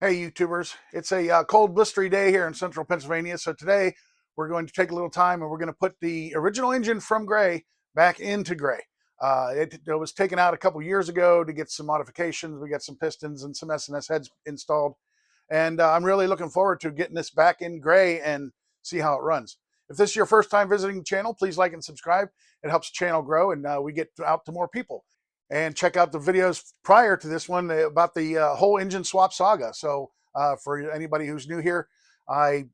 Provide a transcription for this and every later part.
Hey YouTubers, it's a cold blistery day here in central Pennsylvania. So today we're going to take a little time and we're going to put the original engine from gray back into gray. It was taken out a couple years ago to get some modifications. We got some pistons and some S&S heads installed. And I'm really looking forward to getting this back in gray and see how it runs. If this is your first time visiting the channel, please like and subscribe. It helps the channel grow and we get out to more people. And check out the videos prior to this one about the whole engine swap saga. So for anybody who's new here, I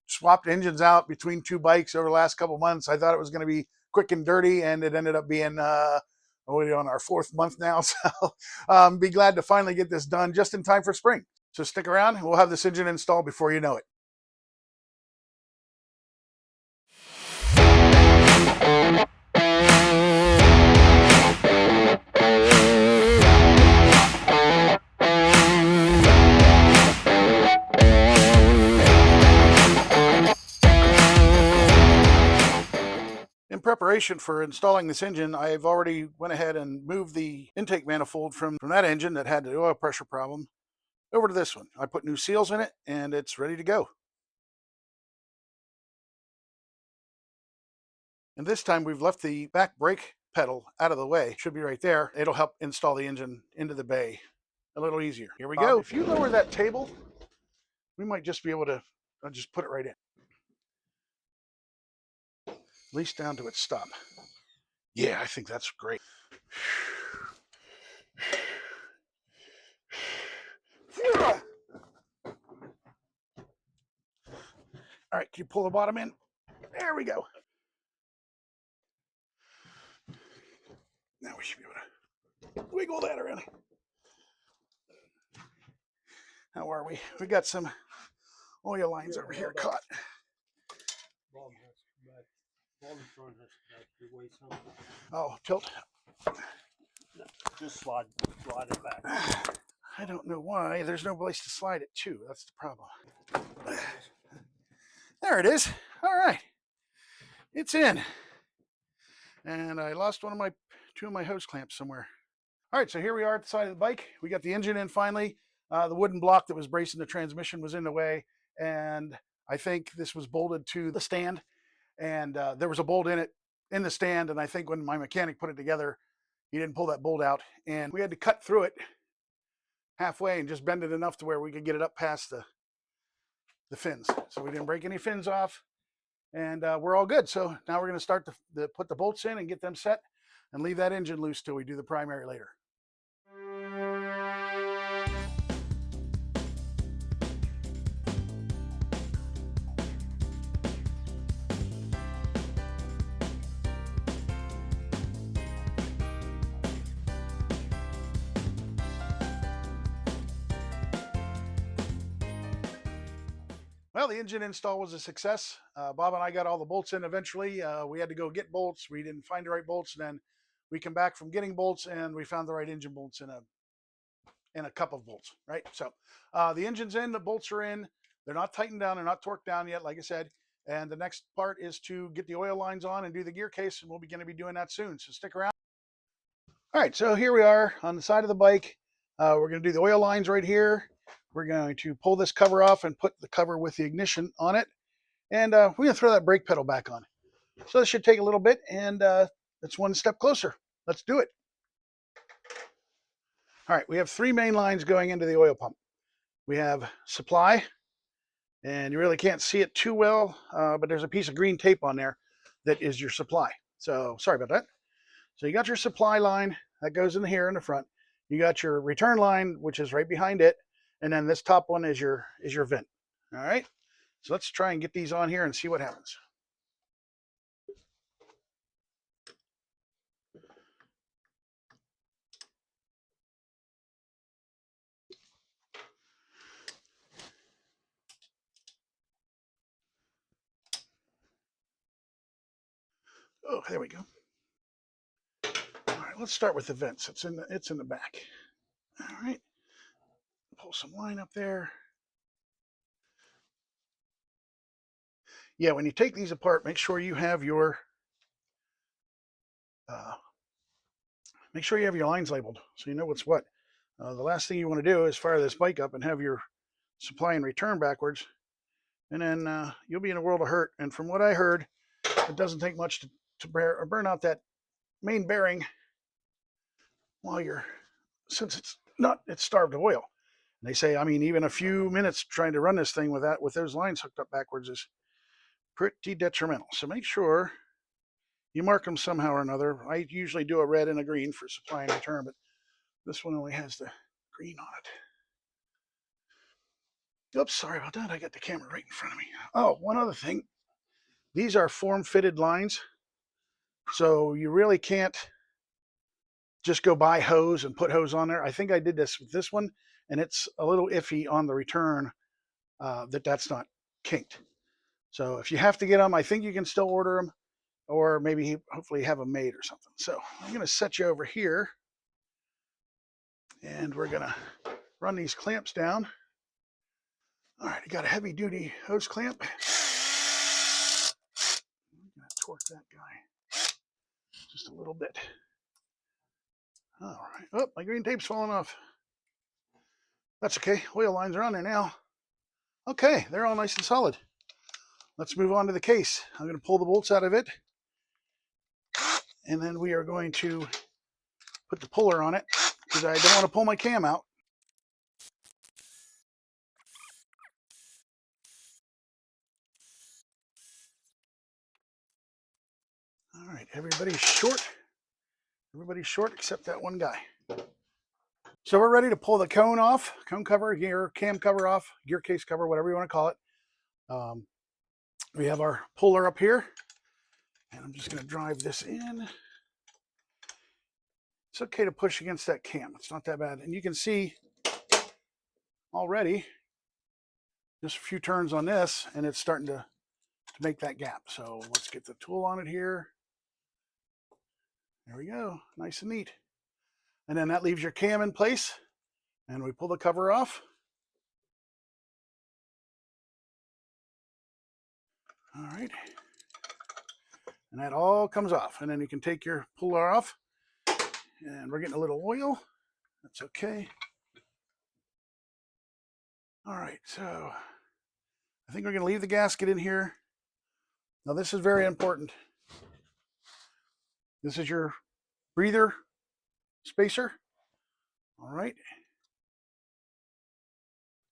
swapped engines out between two bikes over the last couple months. I thought it was going to be quick and dirty, and it ended up being we're on our 4th month now. So be glad to finally get this done just in time for spring. So stick around, we'll have this engine installed before you know it. In preparation for installing this engine, I've already went ahead and moved the intake manifold from that engine that had the oil pressure problem over to this one. I put new seals in it and it's ready to go. And this time we've left the back brake pedal out of the way. Should be right there. It'll help install the engine into the bay a little easier. Here we go. If you lower that table, we might just be able to just put it right in. At least down to its stop. Yeah, I think that's great. All right, can you pull the bottom in? There we go. Now we should be able to wiggle that around. How are we? We got some oil lines over here caught. Oh, tilt. Just slide it back. I don't know why. There's no place to slide it to. That's the problem. There it is. All right. It's in. And I lost two of my hose clamps somewhere. All right, so here we are at the side of the bike. We got the engine in finally. The wooden block that was bracing the transmission was in the way. And I think this was bolted to the stand. And there was a bolt in it in the stand. And I think when my mechanic put it together, he didn't pull that bolt out. And we had to cut through it halfway and just bend it enough to where we could get it up past the fins. So we didn't break any fins off. And we're all good. So now we're going to start to put the bolts in and get them set and leave that engine loose till we do the primary later. Well, the engine install was a success. Bob and I got all the bolts in eventually. We had to go get bolts. We didn't find the right bolts. And then we come back from getting bolts and we found the right engine bolts in a cup of bolts, right? So the engine's in, the bolts are in. They're not tightened down. They're not torqued down yet, like I said. And the next part is to get the oil lines on and do the gear case. And we'll be going to be doing that soon. So stick around. All right, so here we are on the side of the bike. We're going to do the oil lines right here. We're going to pull this cover off and put the cover with the ignition on it. And we're going to throw that brake pedal back on. So this should take a little bit, and it's one step closer. Let's do it. All right, we have 3 main lines going into the oil pump. We have supply, and you really can't see it too well, but there's a piece of green tape on there that is your supply. So sorry about that. So you got your supply line that goes in here in the front. You got your return line, which is right behind it. And then this top one is your vent. All right. So let's try and get these on here and see what happens. Oh, there we go. All right, let's start with the vents. It's in the back. All right. Pull some line up there. Yeah, when you take these apart, make sure you have your lines labeled so you know what's what. The last thing you want to do is fire this bike up and have your supply and return backwards, and then you'll be in a world of hurt. And from what I heard, it doesn't take much to burn out that main bearing while since it's starved of oil. And they say, I mean, even a few minutes trying to run this thing with those lines hooked up backwards is pretty detrimental. So make sure you mark them somehow or another. I usually do a red and a green for supply and return, but this one only has the green on it. Oops, sorry about that. I got the camera right in front of me. Oh, one other thing. These are form-fitted lines, so you really can't just go buy hose and put hose on there. I think I did this with this one, and it's a little iffy on the return that's not kinked. So if you have to get them, I think you can still order them, or maybe hopefully have them made or something. So I'm going to set you over here, and we're going to run these clamps down. All right, I got a heavy duty hose clamp. I'm going to torque that guy just a little bit. All right. Oh, my green tape's falling off. That's okay. Oil lines are on there now. Okay, they're all nice and solid. Let's move on to the case. I'm going to pull the bolts out of it, and then we are going to put the puller on it because I don't want to pull my cam out. All right, everybody's short. Everybody's short except that one guy. So we're ready to pull the cone off, cone cover, gear, cam cover off, gear case cover, whatever you want to call it. We have our puller up here, and I'm just going to drive this in. It's okay to push against that cam. It's not that bad. And you can see already just a few turns on this, and it's starting to make that gap. So let's get the tool on it here. There we go. Nice and neat. And then that leaves your cam in place, and we pull the cover off. All right. And that all comes off. And then you can take your puller off. And we're getting a little oil. That's okay. All right, so I think we're going to leave the gasket in here. Now this is very important. This is your breather spacer. All right.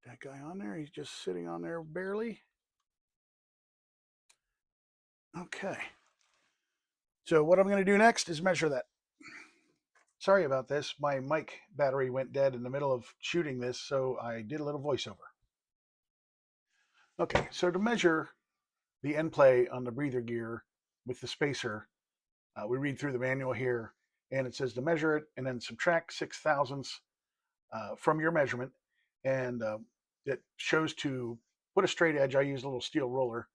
That guy on there, he's just sitting on there barely. Okay. So what I'm going to do next is measure that. Sorry about this. My mic battery went dead in the middle of shooting this, so I did a little voiceover. Okay, so to measure the end play on the breather gear with the spacer, we read through the manual here, and it says to measure it and then subtract 6 thousandths from your measurement, and it shows to put a straight edge. I use a little steel roller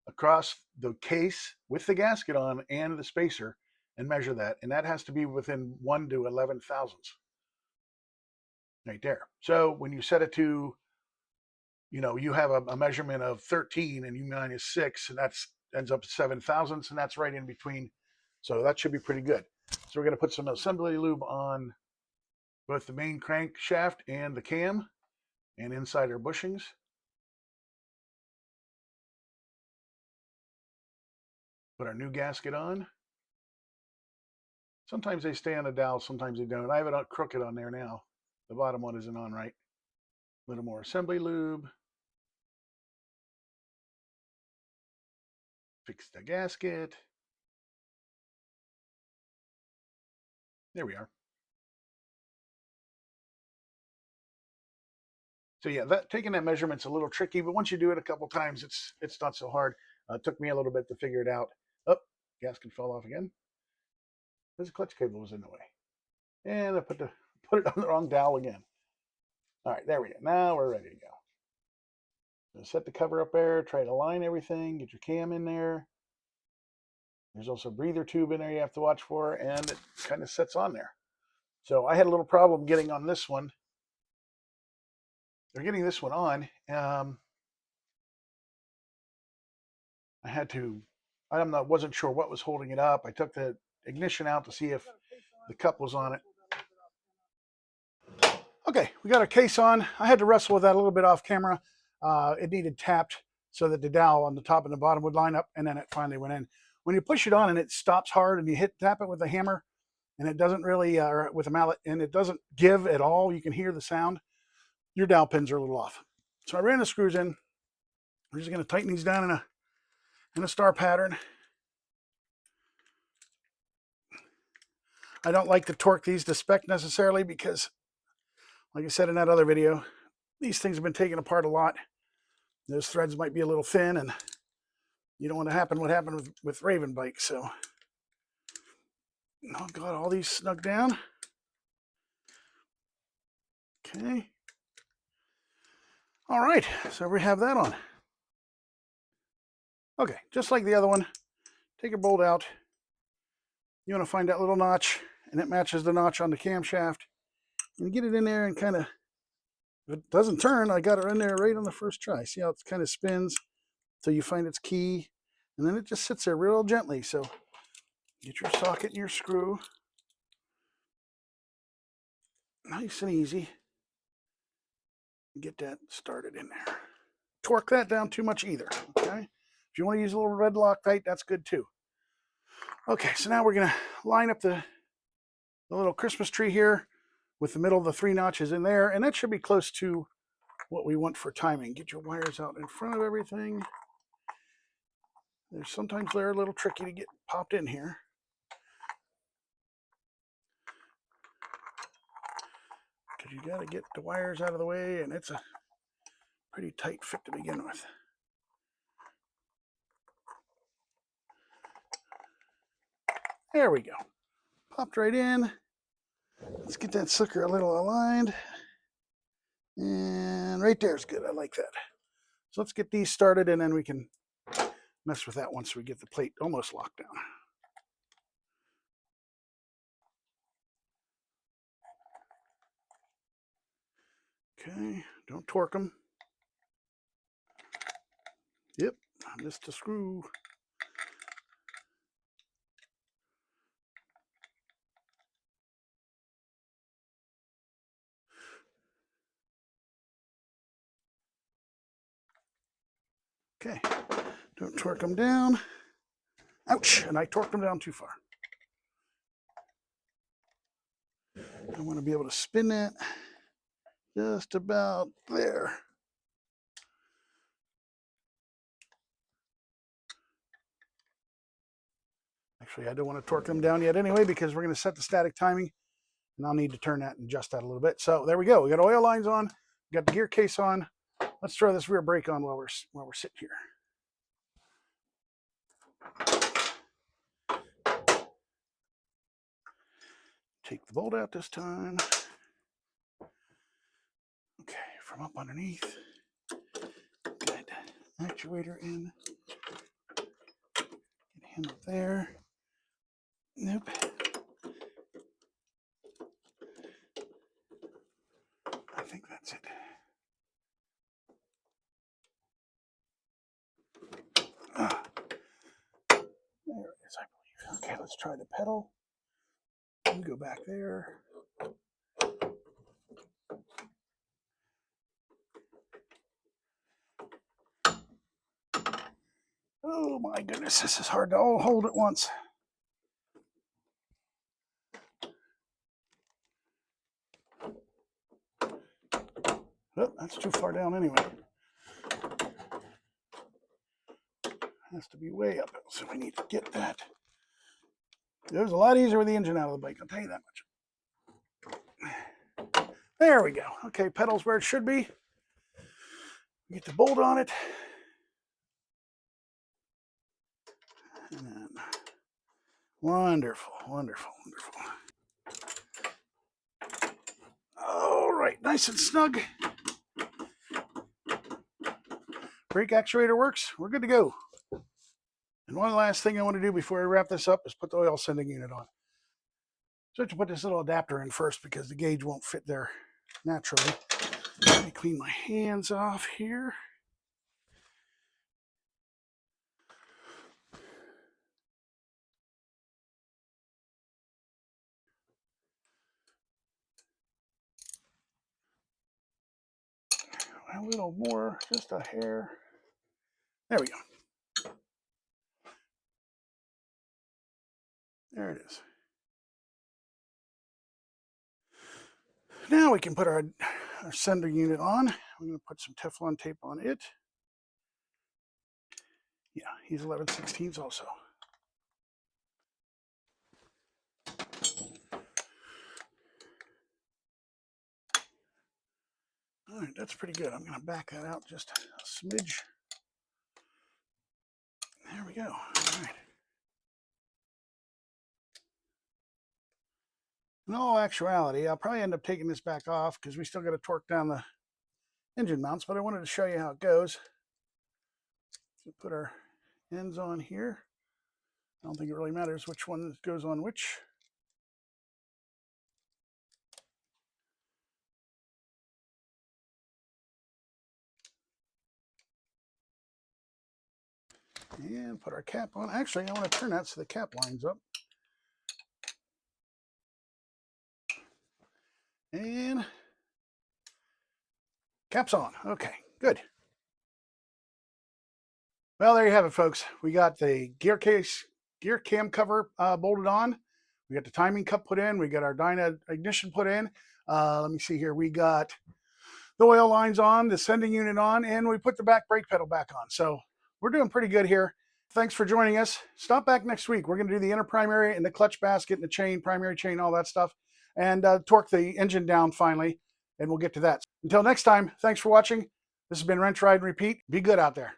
across the case with the gasket on and the spacer and measure that, and that has to be within 1 to 11 thousandths right there. So when you set it to, you have a measurement of 13 and you minus 6, and that's ends up 7 thousandths, and that's right in between. So that should be pretty good. So we're going to put some assembly lube on both the main crankshaft and the cam and inside our bushings. Put our new gasket on. Sometimes they stay on the dowel, sometimes they don't. I have it on crooked on there now. The bottom one isn't on right. A little more assembly lube. Fix the gasket. There we are. So yeah, taking that measurement's a little tricky, but once you do it a couple times, it's not so hard. It took me a little bit to figure it out. Oh, gasket fell off again. This clutch cable was in the way. And I put it on the wrong dowel again. All right, there we go. Now we're ready to go. So set the cover up there, try to line everything, get your cam in there. There's also a breather tube in there you have to watch for, and it kind of sets on there. So I had a little problem getting on this one. They're getting this one on. Wasn't sure what was holding it up. I took the ignition out to see if the cup was on it. Okay, we got our case on. I had to wrestle with that a little bit off camera. It needed tapped so that the dowel on the top and the bottom would line up, and then it finally went in. When you push it on and it stops hard and you tap it with a hammer and it doesn't really, or with a mallet, and it doesn't give at all, you can hear the sound, your dowel pins are a little off. So I ran the screws in. I'm just going to tighten these down in a star pattern. I don't like to torque these to spec necessarily because, like I said in that other video, these things have been taken apart a lot. Those threads might be a little thin, and you don't want to happen what happened with Raven bikes. So I've got all these snug down. Okay. All right, so we have that on. Okay, just like the other one, take your bolt out. You want to find that little notch, and it matches the notch on the camshaft. And get it in there and kind of, if it doesn't turn, I got it in there right on the first try. See how it kind of spins till you find its key, and then it just sits there real gently. So get your socket and your screw. Nice and easy. Get that started in there. Torque that down too much either, okay? If you want to use a little red Loctite, that's good too. Okay, so now we're going to line up the little Christmas tree here with the middle of the 3 notches in there, and that should be close to what we want for timing. Get your wires out in front of everything. Sometimes they're a little tricky to get popped in here. Because you got to get the wires out of the way, and it's a pretty tight fit to begin with. There we go. Popped right in. Let's get that sucker a little aligned. And right there is good. I like that. So let's get these started, and then we can mess with that once we get the plate almost locked down. Okay, don't torque them. Yep, I missed a screw. Okay, don't torque them down. Ouch, and I torqued them down too far. I want to be able to spin that just about there. Actually, I don't want to torque them down yet anyway because we're going to set the static timing, and I'll need to turn that and adjust that a little bit. So there we go. We got oil lines on, we got the gear case on. Let's throw this rear brake on while we're sitting here. Take the bolt out this time. Okay, from up underneath. Good. Actuator in. Get him up there. Nope. I think that's it. Ah, there it is, I believe. Okay, let's try the pedal. You go back there. Oh my goodness, this is hard to all hold at once. Oh, that's too far down anyway. Has to be way up, so we need to get that. It was a lot easier with the engine out of the bike, I'll tell you that much. There we go. Okay, pedal's where it should be. Get the bolt on it. And then, wonderful, wonderful, wonderful. All right, nice and snug. Brake actuator works. We're good to go. And one last thing I want to do before I wrap this up is put the oil sending unit on. So I have to put this little adapter in first because the gauge won't fit there naturally. Let me clean my hands off here. little more, just a hair. There we go. There it is. Now we can put our sender unit on. We're going to put some Teflon tape on it. Yeah, he's 11/16 also. All right, that's pretty good. I'm going to back that out just a smidge. There we go. All right. In all actuality, I'll probably end up taking this back off because we still got to torque down the engine mounts, but I wanted to show you how it goes. So put our ends on here. I don't think it really matters which one goes on which. And put our cap on. Actually, I want to turn that so the cap lines up. And cap's on. Okay, good. Well, there you have it, folks. We got the gear cam cover bolted on. We got the timing cup put in. We got our dyno ignition put in. Let me see here. We got the oil lines on, the sending unit on, and we put the back brake pedal back on. So we're doing pretty good here. Thanks for joining us. Stop back next week. We're going to do the inner primary and the clutch basket and the chain, primary chain, all that stuff, and torque the engine down finally, and we'll get to that. Until next time, thanks for watching. This has been Wrench, Ride, and Repeat. Be good out there.